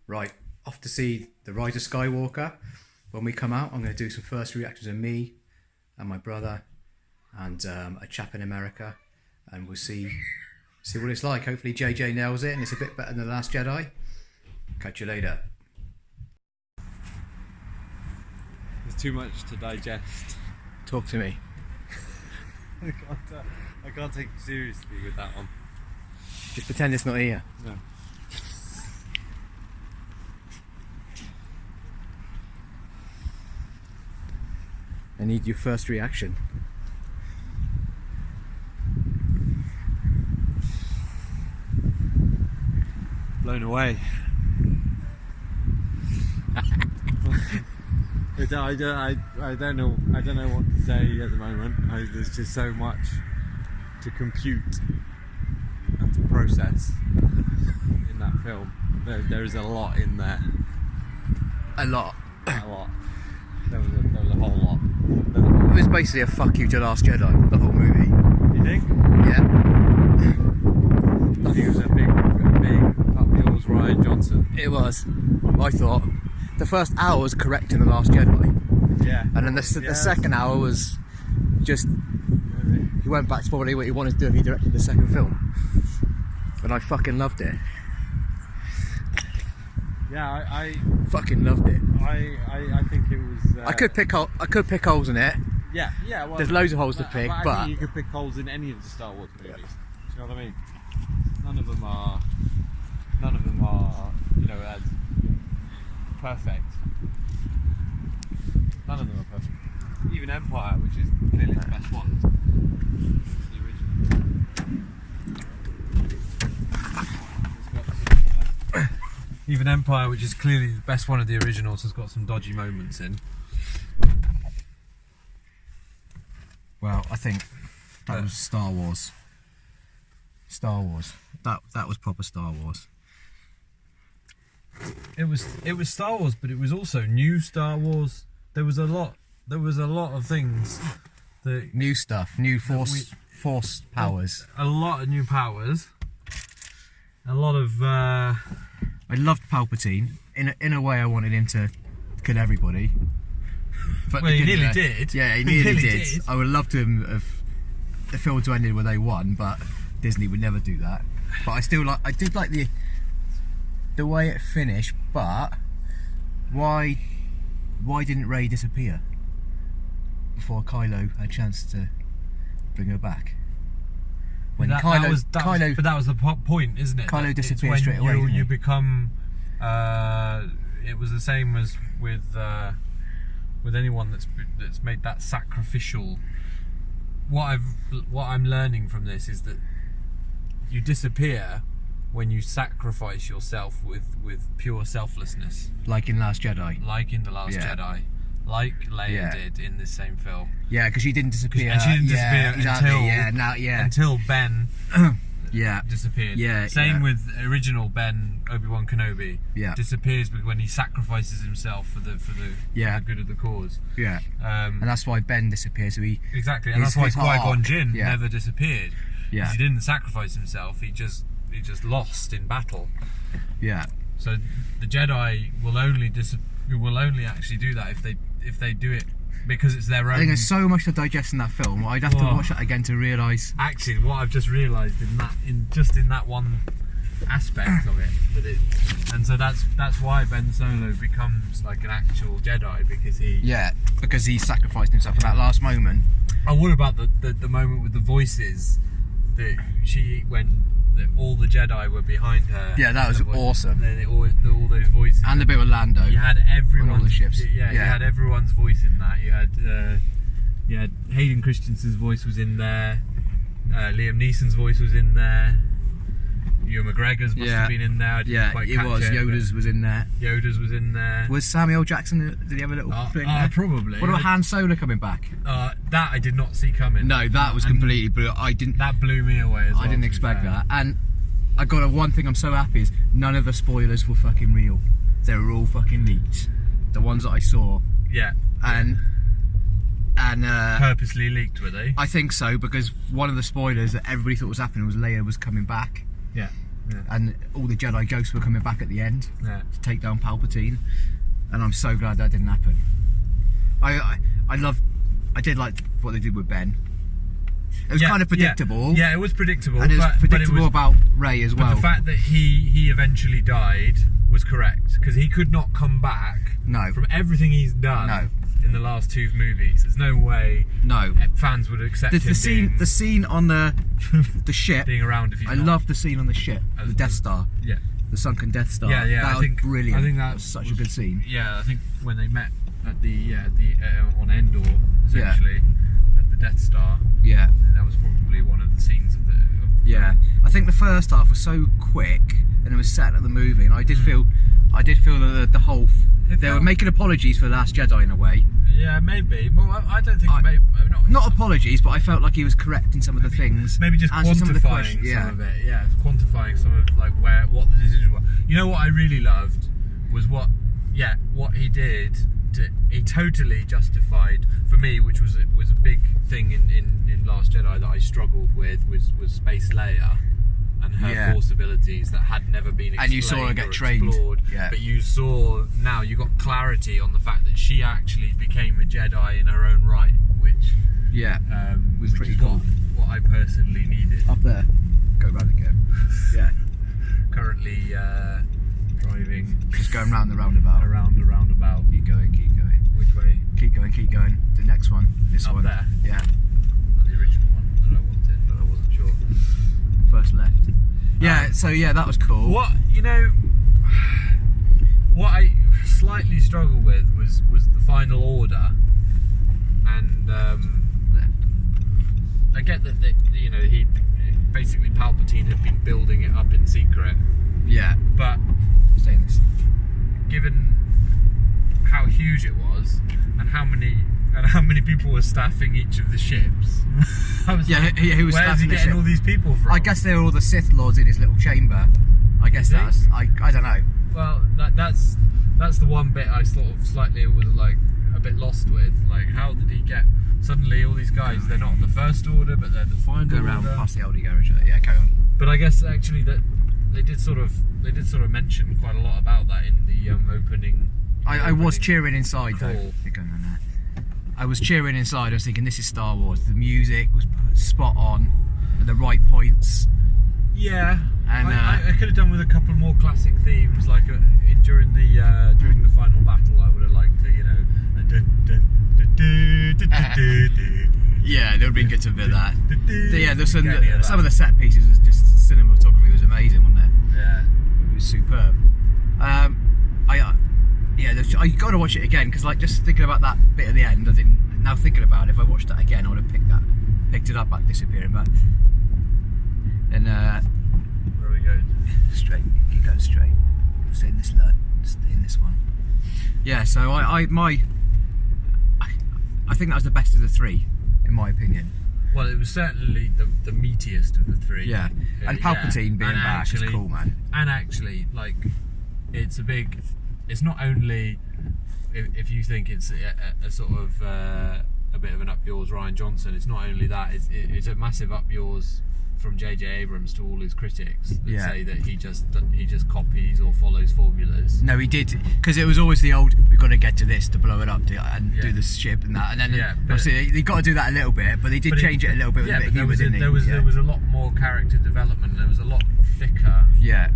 Right, off to see the Rise of Skywalker. When we come out, I'm going to do some first reactions of me and my brother and a chap in America, and we'll see what it's like. Hopefully JJ nails it and it's a bit better than The Last Jedi. Catch you later. There's too much to digest. Talk to me. I can't take you seriously with that one. Just pretend it's not here. No. I need your first reaction. Blown away. I don't know what to say at the moment. There's just so much to compute and to process in that film. There is a lot in there. A lot. A lot. There was a whole lot. It was basically a fuck you to Last Jedi, the whole movie. You think? Yeah. I think it was a big up yours, Ryan Johnson. It was. I thought the first hour was correcting The Last Jedi. Yeah. And then the second hour was just, he went back to probably what he wanted to do if he directed the second film. And I fucking loved it. Yeah, I fucking loved it. I think it was. I could pick holes in it. Yeah. Well, there's loads of holes to pick, I but think you could pick holes in any of the Star Wars movies. Do you know what I mean? None of them are, you know, as perfect. None of them are perfect. Even Empire, which is clearly the best one, the original. Even Empire, which is clearly the best one of the originals, has got some dodgy moments in. Well, I think that was Star Wars. Star Wars. That was proper Star Wars. It was Star Wars, but it was also new Star Wars. There was a lot of things that new stuff, new force powers. A lot of new powers. A lot of I loved Palpatine. In a way I wanted him to kill everybody. But well, he nearly did. Yeah, he nearly did. I would love to have the film to end where they won, but Disney would never do that. But I did like the way it finished, but why didn't Rey disappear before Kylo had a chance to bring her back? When but that was the point, isn't it? Kylo disappeared straight away. You become. It was the same as with anyone that's made that sacrificial. What I'm learning from this is that you disappear when you sacrifice yourself with pure selflessness. Like in Last Jedi. Like in The Last Jedi. Like Leia did in this same film. Yeah, because she didn't disappear. And she didn't disappear until Ben disappeared. Yeah. Same with original Ben, Obi-Wan Kenobi. Yeah. Disappears when he sacrifices himself for the good of the cause. Yeah. And that's why Ben disappeared. So exactly, and that's why Qui-Gon Jinn never disappeared. Yeah. Because he didn't sacrifice himself. He just lost in battle. Yeah. So the Jedi will only actually do that if they do it because it's their own. I think there's so much to digest in that film. I'd have to watch that again to realise. Actually, what I've just realised in that one aspect of it, and so that's why Ben Solo becomes like an actual Jedi, because he sacrificed himself at that last moment. And what about the moment with the voices that that all the Jedi were behind her? Yeah, that was awesome. All those voices. And the bit with Lando. You had everyone on all the ships. Yeah, you had everyone's voice in that. You had Hayden Christensen's voice was in there. Liam Neeson's voice was in there. Ewan McGregor's must have been in there. Yoda's was in there. Yoda's was in there. Was Samuel Jackson? Did he have a little thing there? Probably. What about Han Solo coming back? That I did not see coming. No, that was completely blew. That blew me away as well. I didn't expect that. And I got one thing I'm so happy is none of the spoilers were fucking real. They were all fucking leaked. The ones that I saw. Yeah. And purposely leaked, were they? I think so, because one of the spoilers that everybody thought was happening was Leia was coming back. Yeah. and all the Jedi ghosts were coming back at the end to take down Palpatine, and I'm so glad that didn't happen. I did like what they did with Ben. It was kind of predictable. Yeah, it was predictable. And it was predictable about Rey as well. But the fact that he eventually died was correct, because he could not come back from everything he's done in the last 2 movies. There's no way fans would accept him the scene on the ship being around. If I love the scene on the ship, the Death Star. Yeah. The sunken Death Star. Yeah, that was brilliant. I think that was such a good scene. Yeah, I think when they met at the on Endor, essentially at the Death Star. Yeah. That was probably one of the scenes of the film. I think the first half was so quick, and it was set at the movie, and I did feel that the whole they were making apologies for The Last Jedi in a way. Yeah, maybe. Well, I don't think not apologies, but I felt like he was correcting some of the things. Maybe just quantifying some of it. Yeah, quantifying some of what the decisions were. You know what I really loved was what he did. He totally justified for me, which was a big thing in Last Jedi that I struggled with, was Space Leia and her Force abilities that had never been explained. And you saw her get trained. But you got clarity on the fact that she actually became a Jedi in her own right, which was pretty cool. What I personally needed. Up there, go round again. Yeah. Currently driving. Just going round the roundabout. Around the roundabout. Keep going. Which way? Keep going. The next one. This Up one. There? Yeah. Not the original one that I wanted, but I wasn't sure. First left. Yeah, that was cool. What I slightly struggled with was the Final Order. And I get that he basically Palpatine had been building it up in secret. Yeah. But given how huge it was and how many people were staffing each of the ships, who was where's he staffing getting all these people from? I guess they were all the Sith Lords in his little chamber. I guess that's I don't know. Well, that's the one bit I sort of slightly was like a bit lost with. Like, how did he get suddenly all these guys? They're not the First Order, but they're the Final Order. Go around past the old garage. Yeah, carry on. But I guess actually that they did sort of mention quite a lot about that in the opening. I was cheering inside call. though. I was cheering inside. I was thinking, this is Star Wars. The music was spot on at the right points. Yeah, and I could have done with a couple more classic themes, like during the final battle. I would have liked to, yeah, it would have been good to bit that. There's some of the set pieces was just cinematography was amazing, wasn't it? Yeah, it was superb. I got to watch it again because, like, just thinking about that bit at the end, now thinking about it, if I watched that again, I would have picked it up at disappearing back. And where are we going? Straight. Keep going straight. Stay in this one. Yeah. So I think that was the best of the 3, in my opinion. Well, it was certainly the meatiest of the 3. Yeah. And Palpatine being back is cool, man. And actually, like, it's not only if you think it's a sort of a bit of an up yours Rian Johnson, it's not only that, it's a massive up yours from J.J. Abrams to all his critics that say that he just copies or follows formulas. No, he did, because it was always the old, we've got to get to this to blow it up and do the ship and that, and then obviously they got to do that a little bit, but they did change it a little bit with a bit of humour, didn't they? There was a lot more character development. There was a lot thicker. Yeah.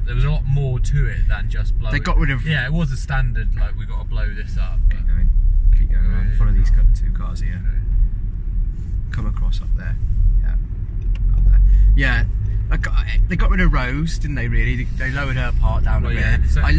There was a lot more to it than just blowing. They got rid of. Yeah, it was a standard, like, we got to blow this up. Keep going around. Follow these 2 cars here. Okay. Come across up there. Yeah. Up there. Yeah. They got rid of Rose, didn't they? Really, they lowered her part down a bit. Yeah, I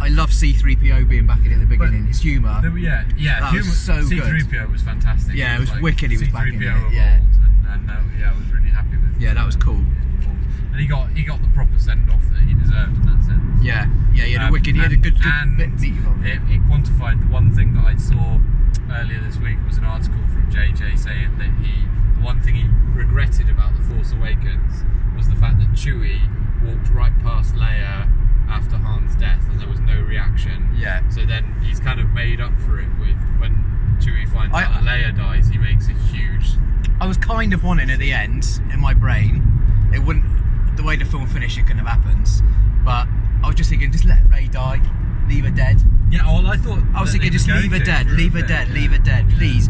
love C-3PO being back in at the beginning. His humour. That was so good. C-3PO was fantastic. Yeah, it was like, wicked. He was back in it. Yeah. And I was really happy with. Yeah, that was cool. And he got the proper send off that he deserved in that sense. Yeah, he had a wicked. He had a good bit of meat on it. It quantified the one thing that I saw earlier this week was an article from JJ saying that the one thing he regretted about The Force Awakens was the fact that Chewie walked right past Leia after Han's death and there was no reaction. Yeah. So then he's kind of made up for it with when Chewie finds out that Leia dies, he makes a huge. I was kind of wanting at the end in my brain it wouldn't. The way the film finished, it couldn't have happened. But I was just thinking, just let Rey die, leave her dead. Yeah, well, I thought. I was thinking, just leave her dead, leave her dead, please.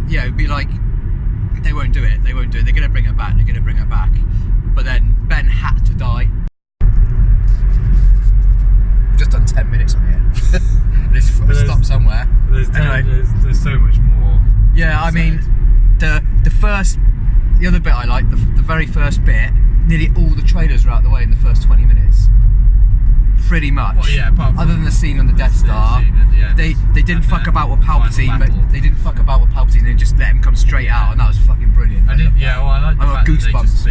It'd be like, they won't do it. They're going to bring her back. But then Ben had to die. We've just done 10 minutes on here. Let's stop somewhere. There's so much more. Yeah, I mean, the other bit I like, the very first bit, nearly all the trailers were out the way in the first 20 minutes. Pretty much. Well, yeah, other than the scene on the Death Star, they didn't fuck about with Palpatine, but they didn't fuck about with Palpatine. They just let him come straight out, and that was fucking brilliant. I like the fact goosebumps.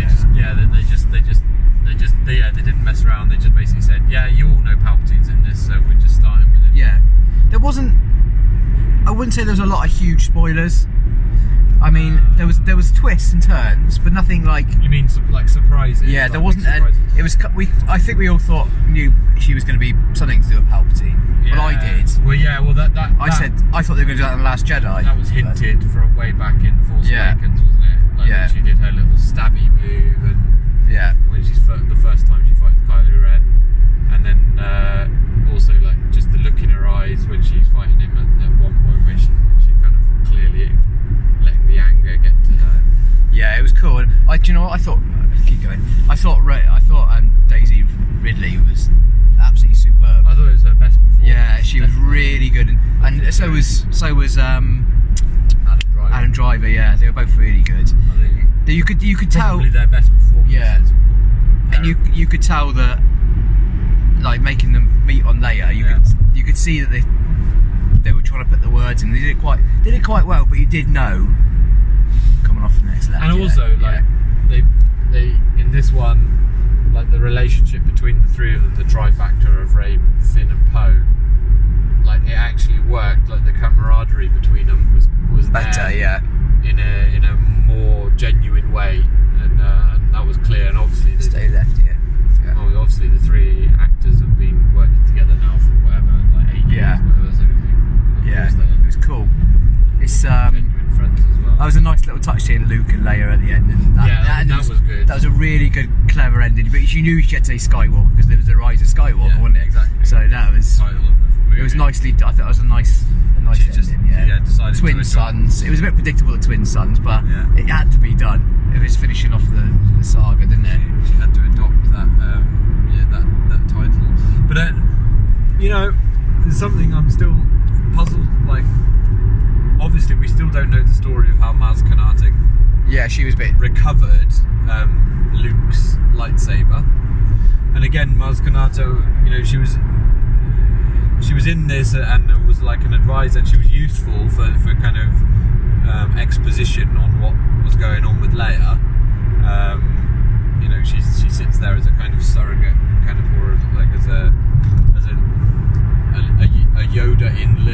They didn't mess around. They just basically said, yeah, you all know Palpatine's in this, so we're just starting with it. Yeah, there wasn't. I wouldn't say there was a lot of huge spoilers. I mean, there was twists and turns, but nothing like. You mean like surprises? Yeah, there wasn't. It was. I think we all knew she was going to be something to do with Palpatine. Yeah. Well, I did. Well, yeah. Well, I thought they were going to do that in The Last Jedi. That was hinted from way back in The Force Awakens, wasn't it? Like when she did her little stabby move, and when she's the first time she fights Kylo Ren, and then also like just the look in her eyes when she's fighting him at one point where she kind of clearly letting the anger get to her. Yeah, it was cool. And do you know what I thought? Keep going. I thought Daisy Ridley was absolutely superb. I thought it was her best performance. Yeah, she was really good, and so was Adam Driver. Yeah, they were both really good. You could tell probably their best performance. Yeah, and you could tell that, like, making them meet on Leia, you could see that they were trying to put the words in. They did it quite well, but you did know coming off the next level. And also, they in this one, like the relationship between the three of them, the trifactor of Rey, Finn, and Poe, like it actually worked. Like the camaraderie between them was better, there, in a more genuine way, and that was clear. And obviously, stay left here. Yeah. Well, obviously, the three actors have been working together now for whatever, like 8 years. Yeah. Whatever, so It was cool. It's genuine friends as well. That was a nice little touch seeing Luke and Leia at the end, and that was good. That was a really good, clever ending. But you knew she had to say Skywalker because there was the Rise of Skywalker, wasn't it? Exactly. So that was. It was nicely. I thought it was a nice ending. Decided twin sons. It was a bit predictable, the twin sons, but it had to be done. It was finishing off the saga, didn't it? She had to adopt that that title. But there's something I'm still puzzled. Like, obviously, we still don't know the story of how Maz Kanata she was a bit recovered Luke's lightsaber. And again, Maz Kanata, she was in this and was like an advisor, and she was useful for kind of exposition on what was going on with Leia. She sits there as a kind of surrogate, kind of, or like as a Yoda in